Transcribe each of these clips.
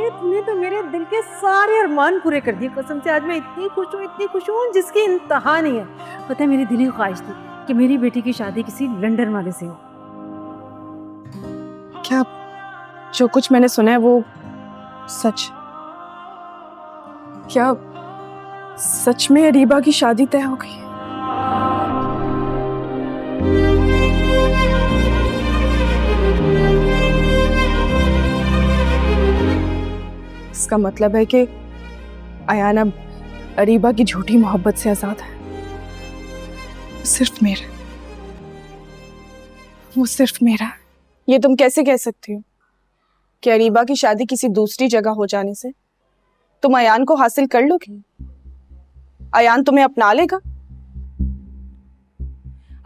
अरे तूने तो मेरे दिल के सारे अरमान पूरे कर दिए कसम से। आज मैं इतनी खुश हूँ जिसकी इंतहा नहीं है। पता है मेरी दिली ख्वाहिश थी कि मेरी बेटी की शादी किसी लंदन वाले से हो। क्या जो कुछ मैंने सुना है वो सच? क्या सच में अरीबा की शादी तय हो गई? इसका मतलब है कि अयान अब अरीबा की झूठी मोहब्बत से आजाद है। वो सिर्फ मेरा। ये तुम कैसे कह सकती हो कि अरीबा की शादी किसी दूसरी जगह हो जाने से तुम अयान को हासिल कर लोगी? अयान तुम्हें अपना लेगा?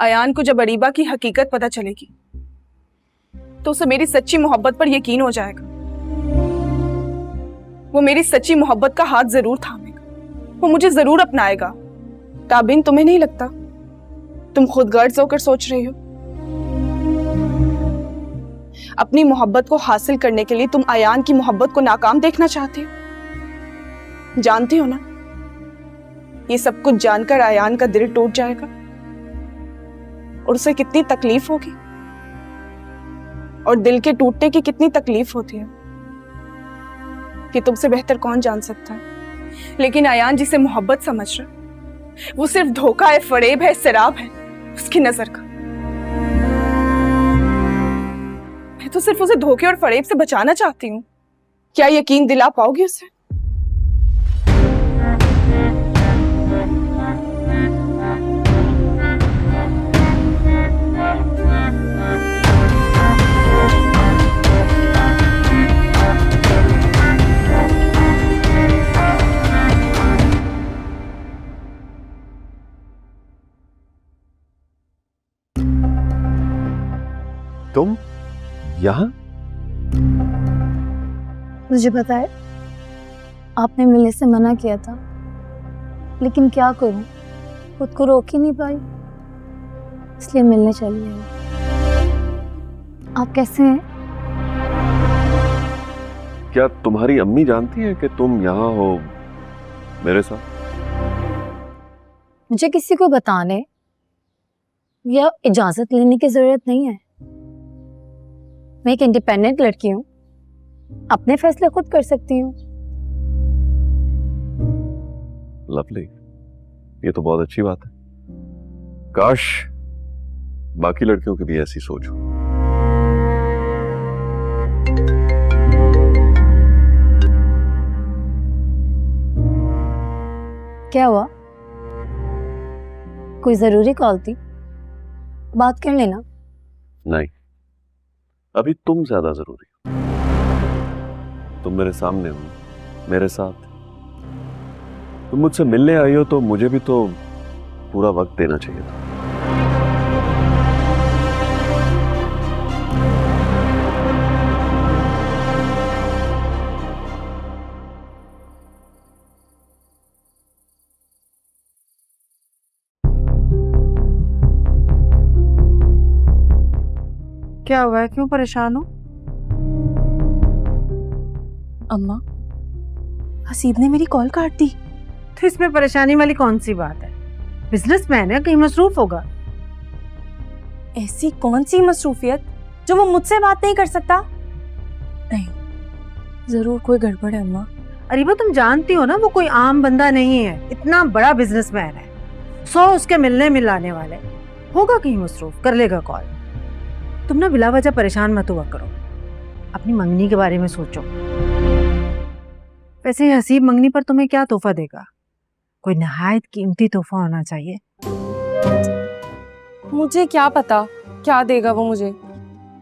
अयान को जब अरीबा की हकीकत पता चलेगी तो उसे मेरी सच्ची मोहब्बत पर यकीन हो जाएगा। वो मेरी सच्ची मोहब्बत का हाथ जरूर थामेगा, वो मुझे जरूर अपनाएगा। ताबिन, तुम्हें नहीं लगता तुम खुद गर्ज होकर सोच रही हो? अपनी मोहब्बत को हासिल करने के लिए तुम अयान की मोहब्बत को नाकाम देखना चाहती हो। जानती हो ना, ये सब कुछ जानकर अयान का दिल टूट जाएगा और उसे कितनी तकलीफ होगी, और दिल के टूटने की कितनी तकलीफ होती है कि तुमसे बेहतर कौन जान सकता है। लेकिन अयान जिसे मोहब्बत समझ रहा वो सिर्फ धोखा है, फरेब है, शराब है उसकी नजर का। मैं तो सिर्फ उसे धोखे और फरेब से बचाना चाहती हूँ। क्या यकीन दिला पाओगी उसे? तुम यहाँ? मुझे पता है आपने मिलने से मना किया था, लेकिन क्या करूं, खुद को रोक ही नहीं पाई, इसलिए मिलने चली आई। आप कैसे हैं? क्या तुम्हारी अम्मी जानती है कि तुम यहाँ हो मेरे साथ? मुझे किसी को बताने या इजाजत लेने की जरूरत नहीं है। मैं एक इंडिपेंडेंट लड़की हूँ, अपने फैसले खुद कर सकती हूँ। लवली, ये तो बहुत अच्छी बात है। काश बाकी लड़कियों की भी ऐसी सोच हो। क्या हुआ? कोई जरूरी कॉल थी? बात कर लेना। नहीं, अभी तुम ज्यादा जरूरी हो। तुम मेरे सामने हो, मेरे साथ। तुम मुझसे मिलने आई हो तो मुझे भी तो पूरा वक्त देना चाहिए था। क्या हुआ है, क्यों परेशान हो? अम्मा, हसीब ने मेरी कॉल काट दी। तो इसमें परेशानी वाली कौन सी बात है? बिजनेसमैन है, कहीं मसरूफ होगा। ऐसी कौन सी मसरूफियत जो वो मुझसे बात नहीं कर सकता? नहीं, जरूर कोई गड़बड़ है अम्मा। अरीबा, तुम जानती हो ना वो कोई आम बंदा नहीं है, इतना बड़ा बिजनेसमैन है। 100 उसके मिलने मिलाने वाले। होगा कहीं मसरूफ, कर लेगा कॉल। तुम ना बिला वजह परेशान मत हुआ करो, अपनी मंगनी के बारे में सोचो। वैसे हसीब मंगनी पर तुम्हें क्या तोहफा देगा? कोई नहायत कीमती तोहफा होना चाहिए। मुझे क्या पता क्या देगा वो मुझे।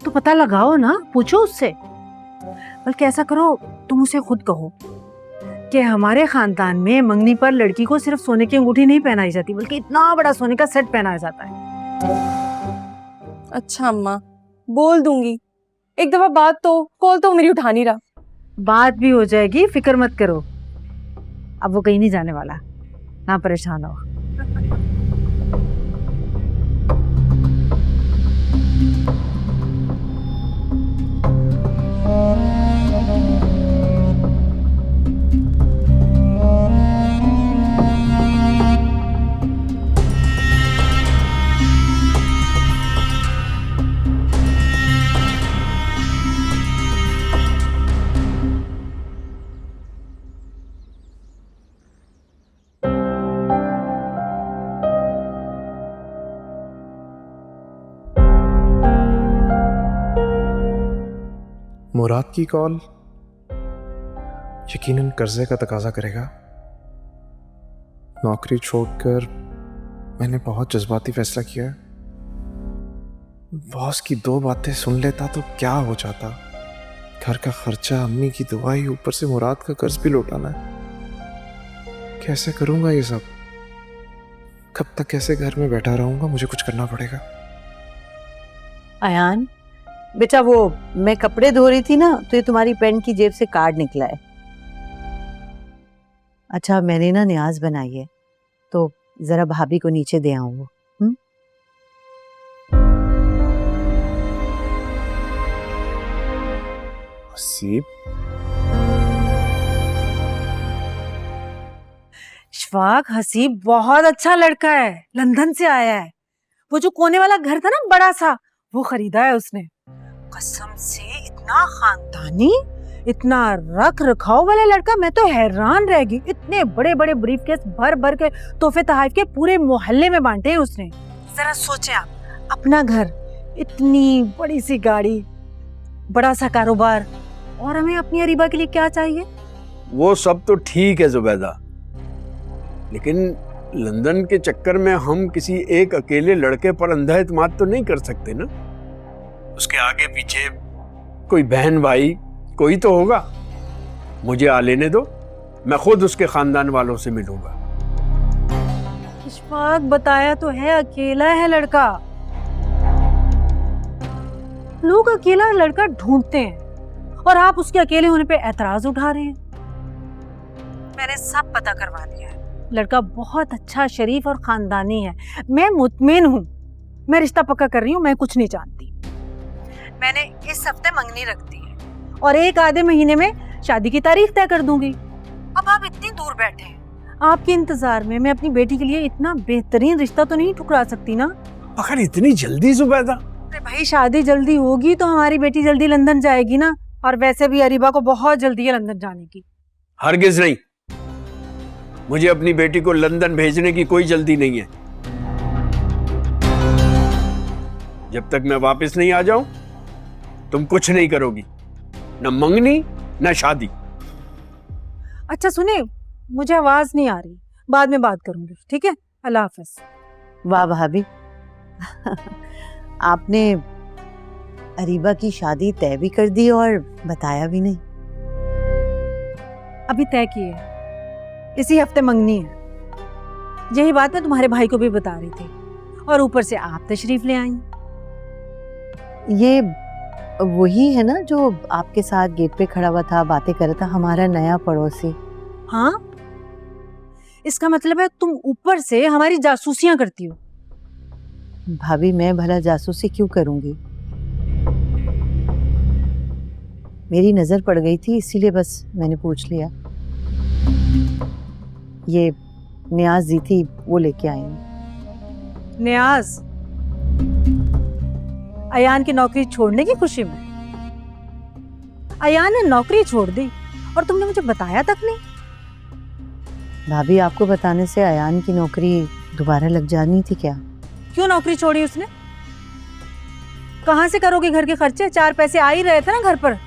तो पता लगाओ ना, पूछो उससे। बल्कि ऐसा करो, तुम उसे खुद कहो कि हमारे खानदान में मंगनी पर लड़की को सिर्फ सोने की अंगूठी नहीं पहनाई जाती, बल्कि इतना बड़ा सोने का सेट पहनाया जाता है। अच्छा अम्मा, बोल दूंगी। एक दफा बात तो, कॉल तो मेरी उठा नहीं रहा। बात भी हो जाएगी, फिक्र मत करो। अब वो कहीं नहीं जाने वाला, ना परेशान हो। मुराद की कॉल यकीनन कर्जे का तकाजा करेगा। नौकरी छोड़कर मैंने बहुत जज्बाती फैसला किया है। बॉस की 2 बातें सुन लेता तो क्या हो जाता। घर का खर्चा, अम्मी की दवाई, ऊपर से मुराद का कर्ज भी लौटाना है। कैसे करूंगा ये सब? कब तक कैसे घर में बैठा रहूंगा? मुझे कुछ करना पड़ेगा। अयान बेटा, वो मैं कपड़े धो रही थी ना, तो ये तुम्हारी पैंट की जेब से कार्ड निकला है। अच्छा, मैंने ना न्याज बनाई है, तो जरा भाभी को नीचे दे आऊं। हसीब, इशफाक, हसीब बहुत अच्छा लड़का है, लंदन से आया है। वो जो कोने वाला घर था ना बड़ा सा, वो खरीदा है उसने। कसम से इतना खानदानी, इतना रख रखाव वाला लड़का, मैं तो हैरान रह गई। इतने बड़े बड़े ब्रीफकेस भर भर के तोहफे तोहफे के पूरे मोहल्ले में बांटे हैं उसने। जरा सोचे आप, अपना घर, इतनी बड़ी सी गाड़ी, बड़ा सा कारोबार, और हमें अपनी अरीबा के लिए क्या चाहिए? वो सब तो ठीक है जुबैदा, लेकिन लंदन के चक्कर में हम किसी एक अकेले लड़के पर अंधा एतमाद तो नहीं कर सकते ना। उसके आगे पीछे कोई बहन भाई कोई तो होगा। मुझे आ लेने दो, मैं खुद उसके खानदान वालों से मिलूंगा। इशफाक, बताया तो है अकेला है लड़का। लोग अकेला लड़का ढूंढते हैं और आप उसके अकेले होने पे एतराज उठा रहे हैं। मैंने सब पता करवा लिया है, लड़का बहुत अच्छा, शरीफ और खानदानी है। मैं मुतमिन हूँ, मैं रिश्ता पक्का कर रही हूँ, मैं कुछ नहीं जानती। मैंने इस हफ्ते मंगनी रख दी है और 1 आधे महीने में शादी की तारीख तय कर दूंगी। अब आप इतनी दूर बैठे हैं, आपके इंतजार में मैं अपनी बेटी के लिए इतना बेहतरीन रिश्ता तो नहीं ठुकरा सकती ना। आखिर इतनी जल्दी जुबैदा? अरे भाई, शादी जल्दी होगी तो हमारी बेटी जल्दी लंदन जाएगी ना, और वैसे भी अरीबा को बहुत जल्दी है लंदन जाने की। हरगिज नहीं, मुझे अपनी बेटी को लंदन भेजने की कोई जल्दी नहीं है। जब तक मैं वापस नहीं आ जाऊं, तुम कुछ नहीं करोगी, न मंगनी न शादी। अच्छा सुने, मुझे आवाज नहीं आ रही, बाद में बात करूंगी, ठीक है? अल्लाह हाफिज। वाह भाभी, आपने अरीबा की शादी तय भी कर दी और बताया भी नहीं। अभी तय किए है, इसी हफ्ते मंगनी है। यही बात मैं तुम्हारे भाई को भी बता रही थी, और ऊपर से आप तशरीफ ले आई। ये वही है ना जो आपके साथ गेट पे खड़ा हुआ था, बातें कर रहा था, हमारा नया पड़ोसी? हाँ, इसका मतलब है तुम ऊपर से हमारी जासूसियां करती हो। भाभी, मैं भला जासूसी क्यों करूंगी? मेरी नजर पड़ गई थी, इसीलिए बस मैंने पूछ लिया। ये न्याज दी थी, वो लेके आई हूं। न्याज? अयान की नौकरी छोड़ने की खुशी में? अयान ने नौकरी छोड़ दी और तुमने मुझे बताया तक नहीं। भाभी, आपको बताने से अयान की नौकरी दोबारा लग जानी थी क्या? क्यों नौकरी छोड़ी उसने? कहां से करोगे घर के खर्चे? 4 पैसे आ ही रहे थे ना घर पर।